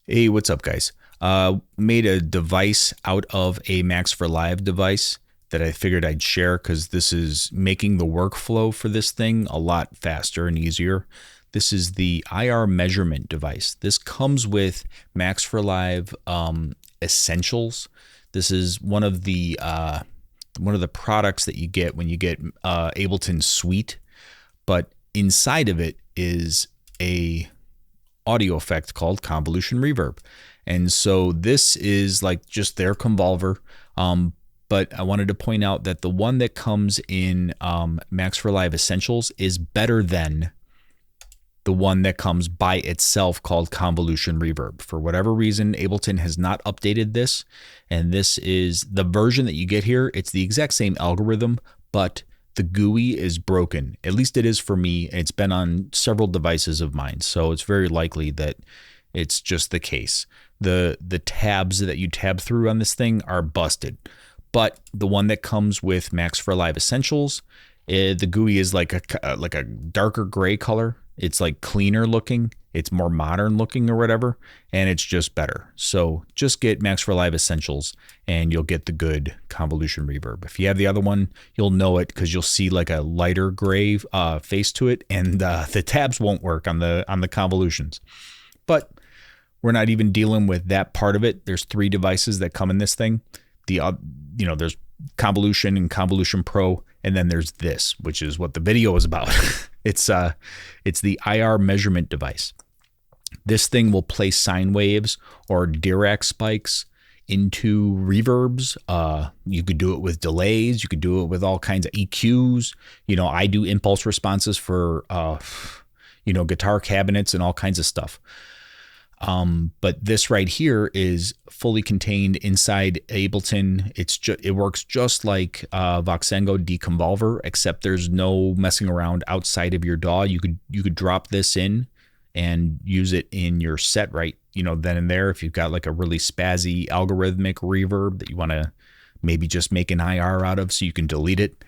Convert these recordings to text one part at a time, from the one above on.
Hey, what's up, guys? Made a device out of a Max for Live device that I figured I'd share because this is making the workflow for this thing a lot faster and easier. This is the IR measurement device. This comes with Max for Live Essentials. This is one of the products that you get when you get Ableton Suite, but inside of it is a audio effect called Convolution Reverb. And so this is like just their convolver. But I wanted to point out that the one that comes in Max for Live Essentials is better than the one that comes by itself called Convolution Reverb. For whatever reason, Ableton has not updated this. And this is the version that you get here. It's the exact same algorithm, but the GUI is broken. At least it is for me. It's been on several devices of mine, so it's very likely that it's just the case. The tabs that you tab through on this thing are busted. But the one that comes with Max for Live Essentials, the GUI is like a darker gray color. It's like cleaner looking. It's more modern looking or whatever, and it's just better. So just get Max for Live Essentials and you'll get the good Convolution Reverb. If you have the other one, you'll know it because you'll see like a lighter gray face to it, and the tabs won't work on the convolutions. But we're not even dealing with that part of it. There's 3 devices that come in this thing. There's Convolution and Convolution Pro, and then there's this, which is what the video is about. It's the IR measurement device. This thing will play sine waves or Dirac spikes into reverbs. You could do it with delays. You could do it with all kinds of EQs. I do impulse responses for, guitar cabinets and all kinds of stuff. But this right here is fully contained inside Ableton. It works just like Voxengo Deconvolver, except there's no messing around outside of your DAW. You could drop this in and use it in your set right, then and there. If you've got like a really spazzy algorithmic reverb that you want to maybe just make an IR out of so you can delete it,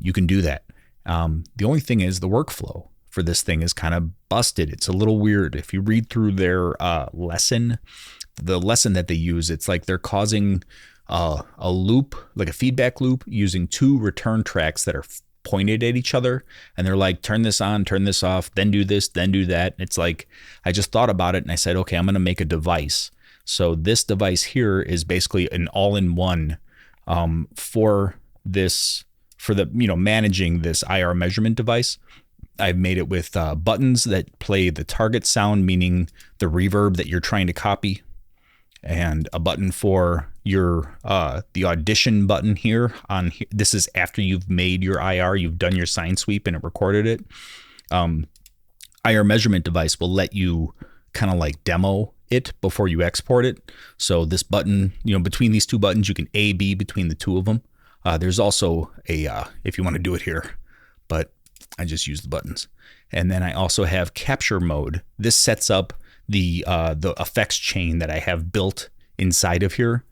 you can do that. The only thing is the workflow for this thing is kind of busted. It's a little weird. If you read through their lesson, the lesson that they use, it's like they're causing a loop, like a feedback loop, using 2 return tracks that are pointed at each other, and they're like, turn this on, turn this off, then do this, then do that. It's like, I just thought about it and I said, okay, I'm going to make a device. So this device here is basically an all-in-one for managing this IR measurement device. I've made it with buttons that play the target sound, meaning the reverb that you're trying to copy, and a button for your the audition button here. This is after you've made your IR, you've done your sine sweep and it recorded it. IR measurement device will let you kind of like demo it before you export it. So this button, between these 2 buttons, you can A/B between the 2 of them. There's also a if you want to do it here, but I just use the buttons. And then I also have capture mode. This sets up the effects chain that I have built inside of here.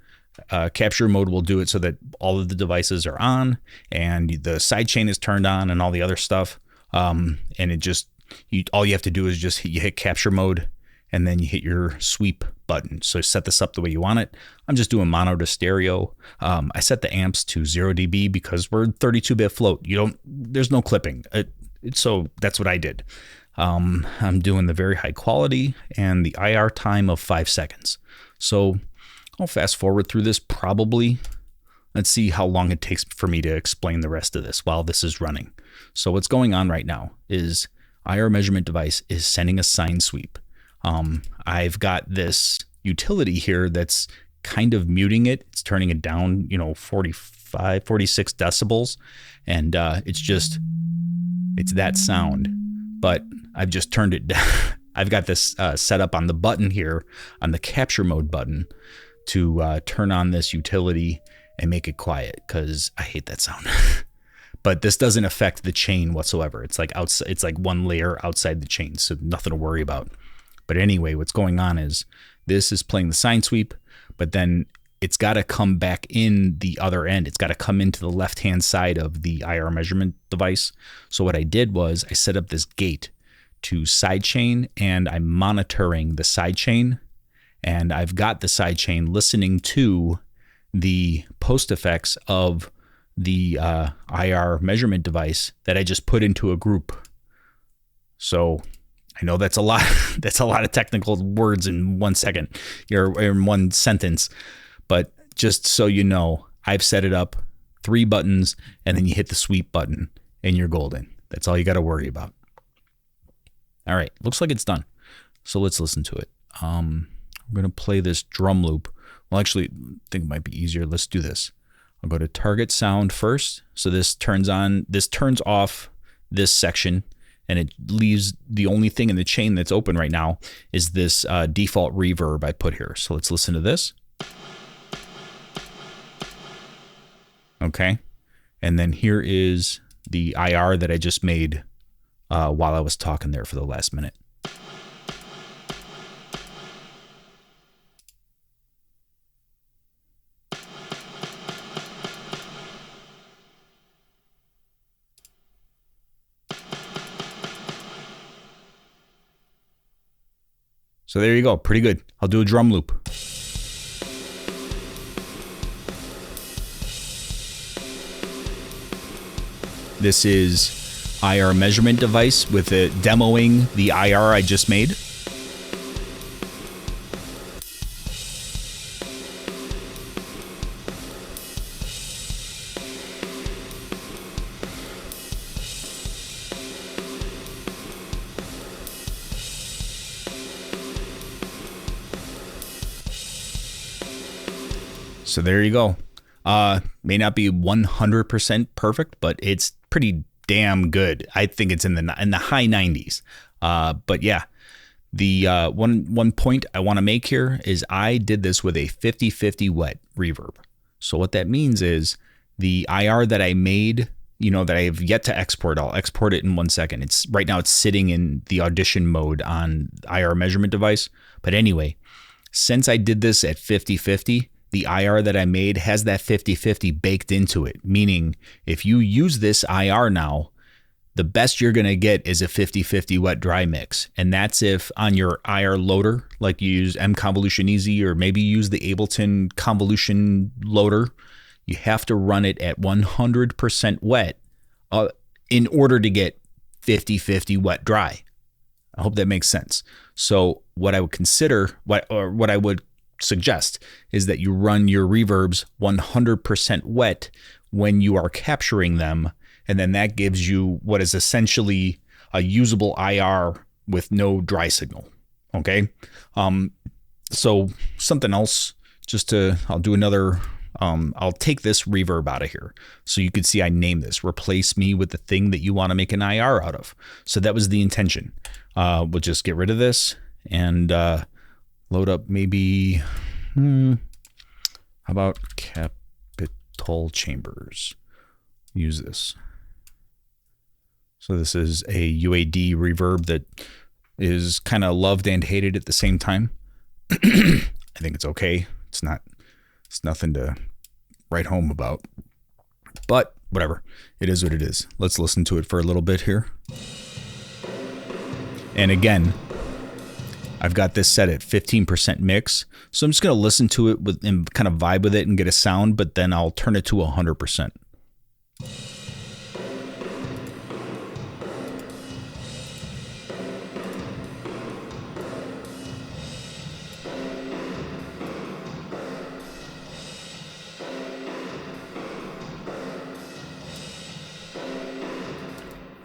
Capture mode will do it so that all of the devices are on and the side chain is turned on and all the other stuff. And it just, all you have to do is just you hit capture mode and then you hit your sweep button. So set this up the way you want it. I'm just doing mono to stereo. I set the amps to 0 dB because we're 32-bit float. There's no clipping. So that's what I did. I'm doing the very high quality and the IR time of 5 seconds. So I'll fast forward through this probably. Let's see how long it takes for me to explain the rest of this while this is running. So what's going on right now is IR measurement device is sending a sine sweep. I've got this utility here that's kind of muting it. It's turning it down, 45, 46 decibels. And it's that sound, but I've just turned it down. I've got this set up on the button here, on the capture mode button, to turn on this utility and make it quiet because I hate that sound. But this doesn't affect the chain whatsoever. It's like outside, it's like one layer outside the chain, so nothing to worry about. But anyway, what's going on is this is playing the sine sweep, but then it's got to come back in the other end. It's got to come into the left-hand side of the IR measurement device. So what I did was I set up this gate to sidechain, and I'm monitoring the sidechain and I've got the sidechain listening to the post effects of the IR measurement device that I just put into a group. So I know that's a lot. That's a lot of technical words in 1 second or in one sentence. But just so you know, I've set it up 3 buttons, and then you hit the sweep button and you're golden. That's all you got to worry about. All right, looks like it's done. So let's listen to it. I'm going to play this drum loop. Well, actually, I think it might be easier. Let's do this. I'll go to target sound first. So this turns off this section, and it leaves the only thing in the chain that's open right now is this default reverb I put here. So let's listen to this. Okay. And then here is the IR that I just made while I was talking there for the last minute. So there you go, pretty good. I'll do a drum loop. This is IR measurement device with it demoing the IR I just made. So there you go. May not be 100% perfect, but it's pretty damn good. I think it's in the high 90s. But yeah, the one point I want to make here is I did this with a 50-50 wet reverb. So what that means is the IR that I made, that I have yet to export, I'll export it in 1 second. It's right now it's sitting in the audition mode on IR measurement device. But anyway, since I did this at 50-50, the IR that I made has that 50-50 baked into it, meaning if you use this IR now, the best you're going to get is a 50-50 wet dry mix. And that's if on your IR loader, like you use M Convolution Easy or maybe use the Ableton convolution loader, you have to run it at 100% wet in order to get 50-50 wet dry. I hope that makes sense. So what I would consider, what I would suggest is that you run your reverbs 100% wet when you are capturing them, and then that gives you what is essentially a usable IR with no dry signal. Okay. So something else, I'll do another, I'll take this reverb out of here. So you could see I named this, replace me with the thing that you want to make an IR out of. So that was the intention. We'll just get rid of this and, load up maybe, how about Capital Chambers? Use this. So this is a UAD reverb that is kind of loved and hated at the same time. I think it's okay. It's nothing to write home about, but whatever. It is what it is. Let's listen to it for a little bit here. And again, I've got this set at 15% mix, so I'm just going to listen to it and kind of vibe with it and get a sound, but then I'll turn it to 100%.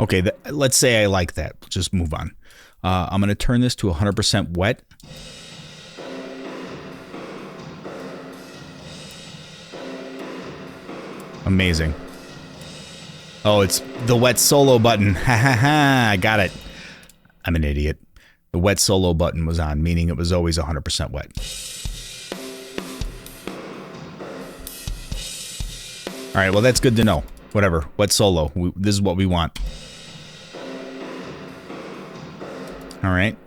Okay, let's say I like that. Just move on. I'm going to turn this to 100% wet. Amazing. Oh, it's the wet solo button. Ha ha ha, I got it. I'm an idiot. The wet solo button was on, meaning it was always 100% wet. All right, well, that's good to know. Whatever, wet solo. This is what we want. All right,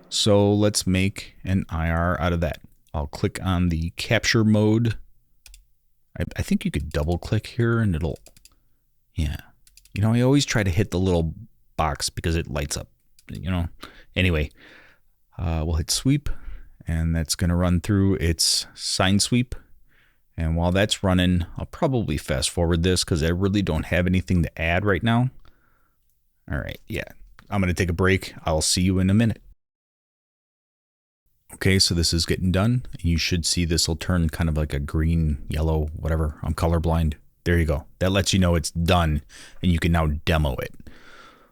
so let's make an IR out of that. I'll click on the capture mode. I think you could double click here and it'll, yeah. I always try to hit the little box because it lights up, Anyway, we'll hit sweep And that's going to run through its sine sweep. And while that's running, I'll probably fast forward this because I really don't have anything to add right now. All right, yeah. I'm going to take a break. I'll see you in a minute. Okay, so this is getting done. You should see this will turn kind of like a green, yellow, whatever. I'm colorblind. There you go. That lets you know it's done and you can now demo it.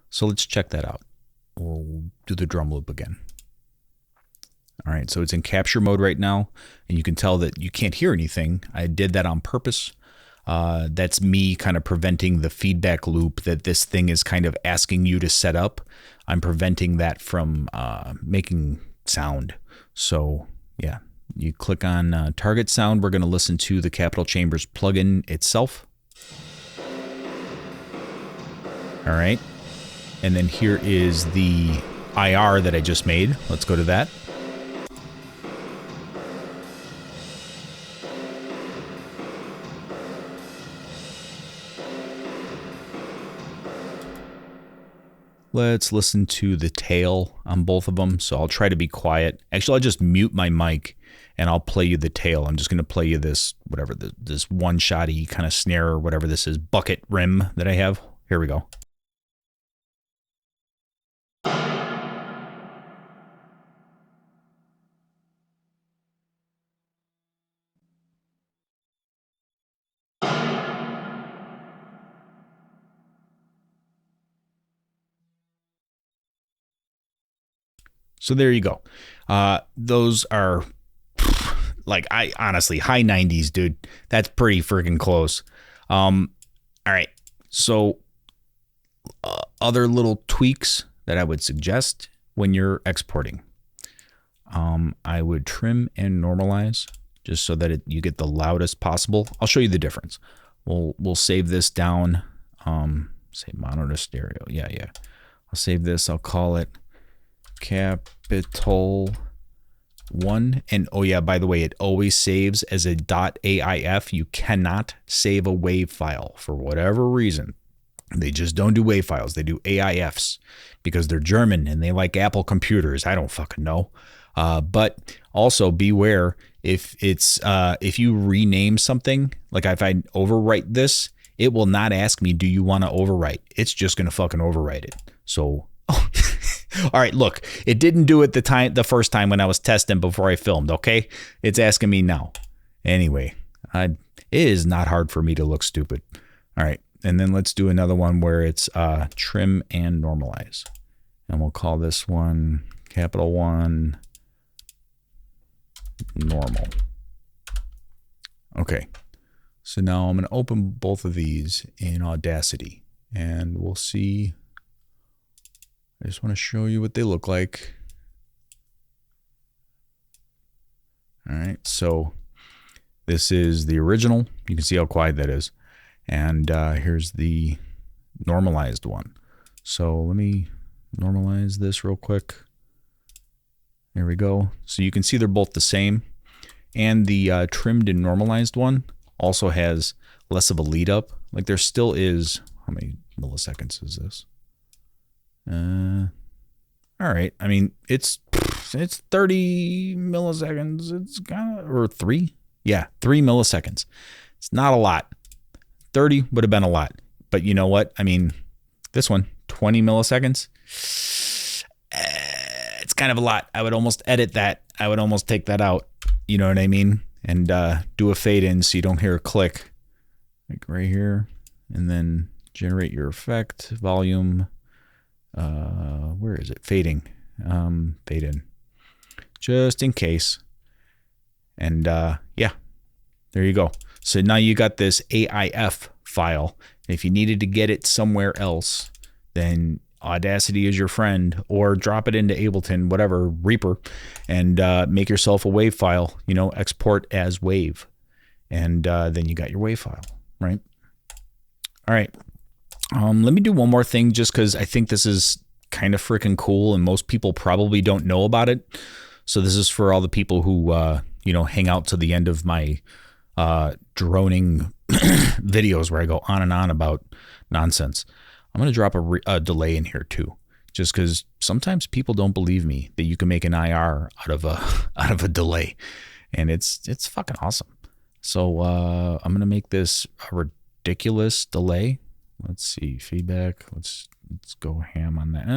So let's check that out. We'll do the drum loop again. All right, so it's in capture mode right now, and you can tell that you can't hear anything. I did that on purpose. That's me kind of preventing the feedback loop that this thing is kind of asking you to set up. I'm preventing that from making sound. So yeah, you click on target sound. We're going to listen to the Capital Chambers plugin itself. All right. And then here is the IR that I just made. Let's go to that. Let's listen to the tail on both of them. So I'll try to be quiet. Actually, I'll just mute my mic and I'll play you the tail. I'm just going to play you this, whatever, this one-shotty kind of snare or whatever this is, bucket rim that I have. Here we go. So there you go. Those are like, honestly, high 90s, dude. That's pretty freaking close. All right. So other little tweaks that I would suggest when you're exporting. I would trim and normalize just so that you get the loudest possible. I'll show you the difference. We'll save this down. Say mono to stereo. Yeah. I'll save this. I'll call it Capital 1. And oh yeah, by the way, it always saves as a .aif. You cannot save a WAV file for whatever reason. They just don't do WAV files. They do AIFs because they're German and they like Apple computers. I don't fucking know. But also beware if you rename something, like if I overwrite this, it will not ask me, do you want to overwrite? It's just going to fucking overwrite it. So all right, look, it didn't do it the first time when I was testing before I filmed, okay? It's asking me now. Anyway, it is not hard for me to look stupid. All right, and then let's do another one where it's trim and normalize. And we'll call this one Capital 1 normal. Okay, so now I'm going to open both of these in Audacity, and we'll see. I just want to show you what they look like. All right, so this is the original. You can see how quiet that is. And here's the normalized one. So let me normalize this real quick. There we go. So you can see they're both the same. And the trimmed and normalized one also has less of a lead up. Like there still is, how many milliseconds is this? All right. I mean, it's 30 milliseconds. It's kind of, or 3. Yeah, 3 milliseconds. It's not a lot. 30 would have been a lot. But you know what? I mean, this one, 20 milliseconds. It's kind of a lot. I would almost edit that. I would almost take that out. You know what I mean? And do a fade in so you don't hear a click. Like right here. And then generate your effect, volume. Where is it? Fading. Fade in. Just in case. And yeah, there you go. So now you got this AIF file. And if you needed to get it somewhere else, then Audacity is your friend, or drop it into Ableton, whatever, Reaper, and make yourself a WAV file, you know, export as WAV. And then you got your WAV file, right? All right. Let me do one more thing just because I think this is kind of freaking cool and most people probably don't know about it. So this is for all the people who, you know, hang out to the end of my droning videos where I go on and on about nonsense. I'm going to drop a delay in here too, just because sometimes people don't believe me that you can make an IR out of a out of a delay, and it's fucking awesome. So I'm gonna make this a ridiculous delay. Let's see, feedback. Let's go ham on that.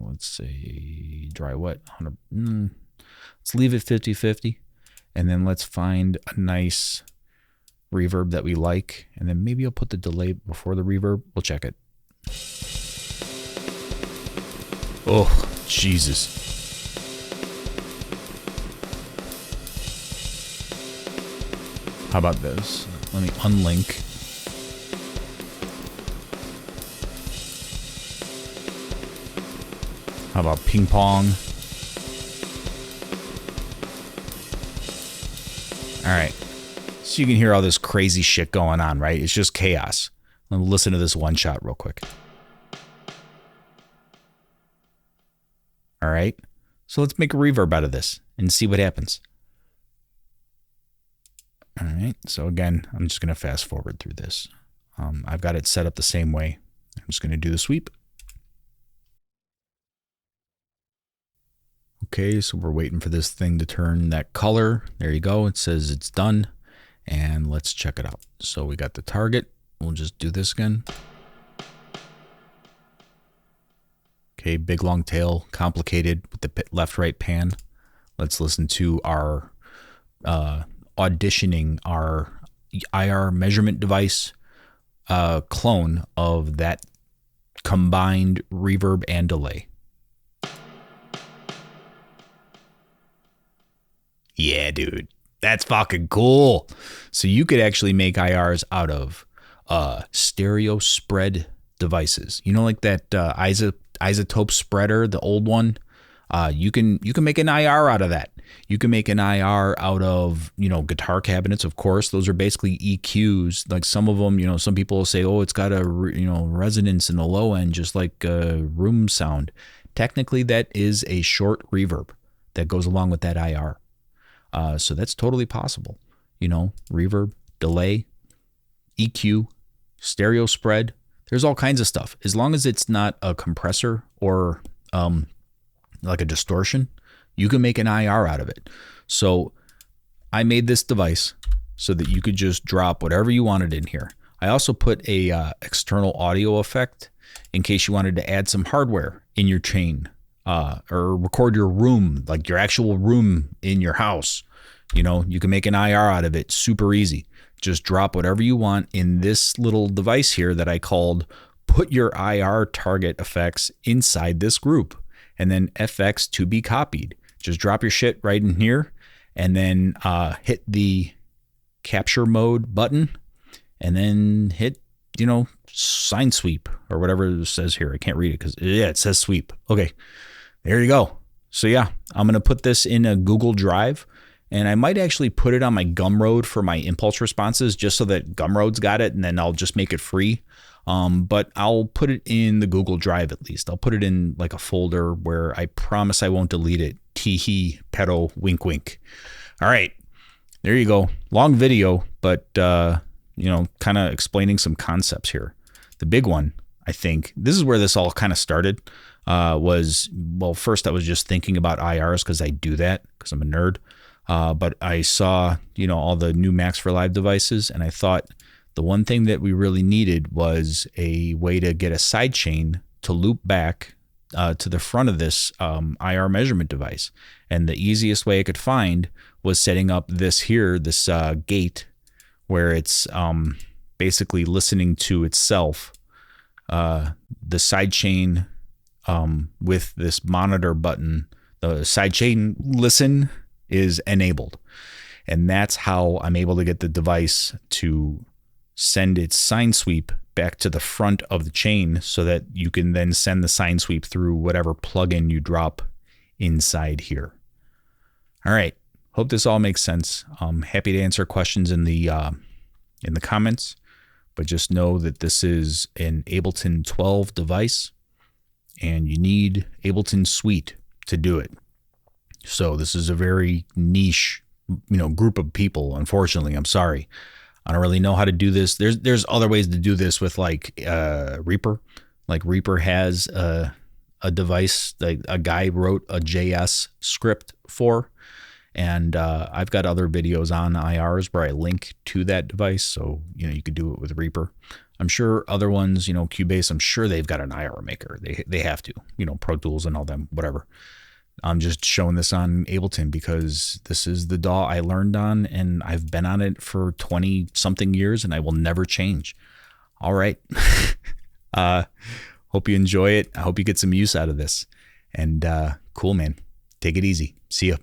Let's say dry wet 100. Let's leave it 50-50, and then let's find a nice reverb that we like, and then maybe I'll put the delay before the reverb. We'll check it. Oh, Jesus. How about this? Let me unlink. How about ping pong? All right. So you can hear all this crazy shit going on, right? It's just chaos. Let me listen to this one shot real quick. All right. So let's make a reverb out of this and see what happens. All right. So again, I'm just going to fast forward through this. I've got it set up the same way. I'm just going to do the sweep. Okay, so we're waiting for this thing to turn that color. There you go. It says it's done. And let's check it out. So we got the target. We'll just do this again. Okay, big long tail, complicated with the left-right pan. Let's listen to our auditioning, our IR measurement device clone of that combined reverb and delay. Yeah, dude, that's fucking cool. So you could actually make IRs out of stereo spread devices. You know, like that isotope spreader, the old one. You can make an IR out of that. You can make an IR out of, you know, guitar cabinets. Of course, those are basically EQs. Like some of them, you know, some people will say, oh, it's got a resonance in the low end, just like room sound. Technically, that is a short reverb that goes along with that IR. So that's totally possible. You know, reverb, delay, EQ, stereo spread. There's all kinds of stuff. As long as it's not a compressor or like a distortion, you can make an IR out of it. So I made this device so that you could just drop whatever you wanted in here. I also put a external audio effect in case you wanted to add some hardware in your chain. Or record your room, like your actual room in your house. You know, you can make an IR out of it super easy. Just drop whatever you want in this little device here that I called put your IR target effects inside this group, and then FX to be copied. Just drop your shit right in here and then hit the capture mode button and then hit, you know, sign sweep or whatever it says here. I can't read it because, yeah, it says sweep. Okay. There you go. So yeah, I'm going to put this in a Google Drive, and I might actually put it on my Gumroad for my impulse responses just so that Gumroad's got it, and then I'll just make it free. But I'll put it in the Google Drive at least. I'll put it in like a folder where I promise I won't delete it. Tee-hee, pedo, wink, wink. All right, there you go. Long video, but you know, kind of explaining some concepts here. The big one, I think, this is where this all kind of started. Was, well, first I was just thinking about IRs because I do that because I'm a nerd. But I saw, you know, all the new Max for Live devices, and I thought the one thing that we really needed was a way to get a side chain to loop back to the front of this IR measurement device. And the easiest way I could find was setting up this here, this gate, where it's basically listening to itself, the side chain. With this monitor button, the sidechain listen is enabled. And that's how I'm able to get the device to send its sine sweep back to the front of the chain so that you can then send the sine sweep through whatever plugin you drop inside here. All right. Hope this all makes sense. I'm happy to answer questions in the comments, but just know that this is an Ableton 12 device. And you need Ableton Suite to do it. So this is a very niche, you know, group of people. Unfortunately, I'm sorry, I don't really know how to do this. There's other ways to do this with like Reaper. Like Reaper has a a device that a guy wrote a JS script for. And I've got other videos on IRs where I link to that device. So, you could do it with Reaper. I'm sure other ones, Cubase, I'm sure they've got an IR maker. They have to, Pro Tools and all them, whatever. I'm just showing this on Ableton because this is the DAW I learned on, and I've been on it for 20 something years, and I will never change. All right. Hope you enjoy it. I hope you get some use out of this. And cool, man. Take it easy. See ya.